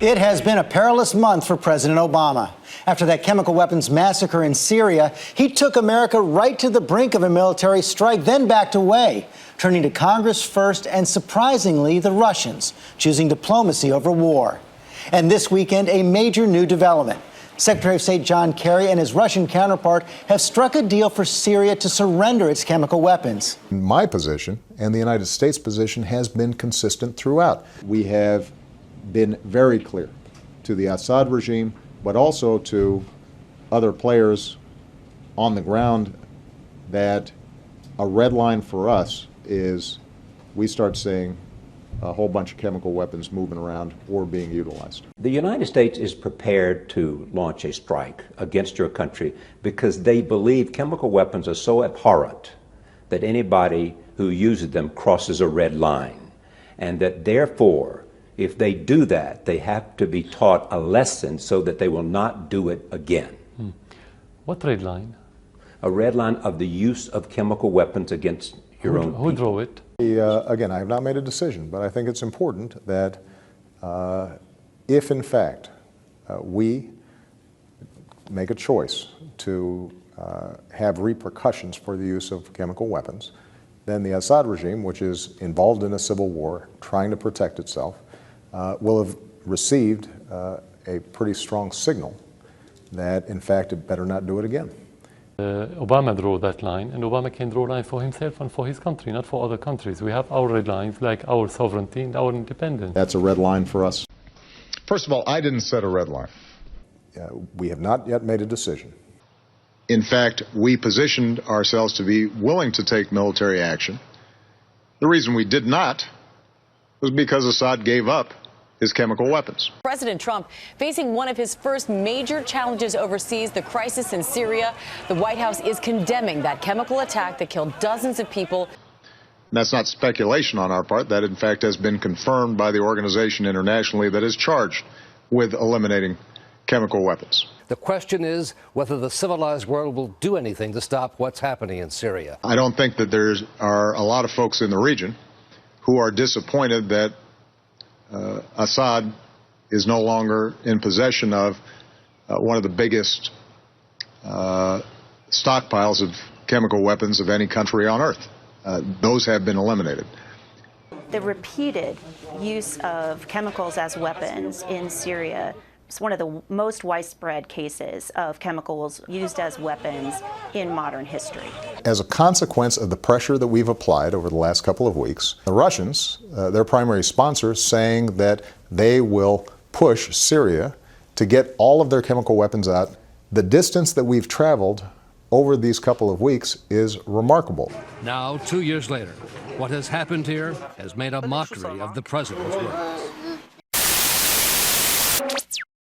It has been a perilous month for President Obama. After that chemical weapons massacre in Syria, he took America right to the brink of a military strike, then backed away, turning to Congress first and, surprisingly, the Russians, choosing diplomacy over war. And this weekend, a major new development. Secretary of State John Kerry and his Russian counterpart have struck a deal for Syria to surrender its chemical weapons. My position and the United States position has been consistent throughout. We have been very clear to the Assad regime, but also to other players on the ground, that a red line for us is we start seeing a whole bunch of chemical weapons moving around or being utilized. The United States is prepared to launch a strike against your country because they believe chemical weapons are so abhorrent that anybody who uses them crosses a red line, and that therefore, if they do that, they have to be taught a lesson so that they will not do it again. What red line? A red line of the use of chemical weapons against your own people. Who drew it? Again, I have not made a decision, but I think it's important that if in fact we make a choice to have repercussions for the use of chemical weapons, then the Assad regime, which is involved in a civil war, trying to protect itself, will have received a pretty strong signal that, in fact, it better not do it again. Obama drew that line, and Obama can draw a line for himself and for his country, not for other countries. We have our red lines, like our sovereignty and our independence. That's a red line for us. First of all, I didn't set a red line. We have not yet made a decision. In fact, we positioned ourselves to be willing to take military action. The reason we did not was because Assad gave up his chemical weapons. President Trump facing one of his first major challenges overseas, the crisis in Syria. The White House is condemning that chemical attack that killed dozens of people. And that's not speculation on our part. That, in fact, has been confirmed by the organization internationally that is charged with eliminating chemical weapons. The question is whether the civilized world will do anything to stop what's happening in Syria. I don't think that there are a lot of folks in the region who are disappointed that Assad is no longer in possession of one of the biggest stockpiles of chemical weapons of any country on earth. Those have been eliminated. The repeated use of chemicals as weapons in Syria is one of the most widespread cases of chemicals used as weapons in modern history. As a consequence of the pressure that we've applied over the last couple of weeks, the Russians, their primary sponsor, saying that they will push Syria to get all of their chemical weapons out. The distance that we've traveled over these couple of weeks is remarkable. Now, 2 years later, what has happened here has made a mockery of the president's words.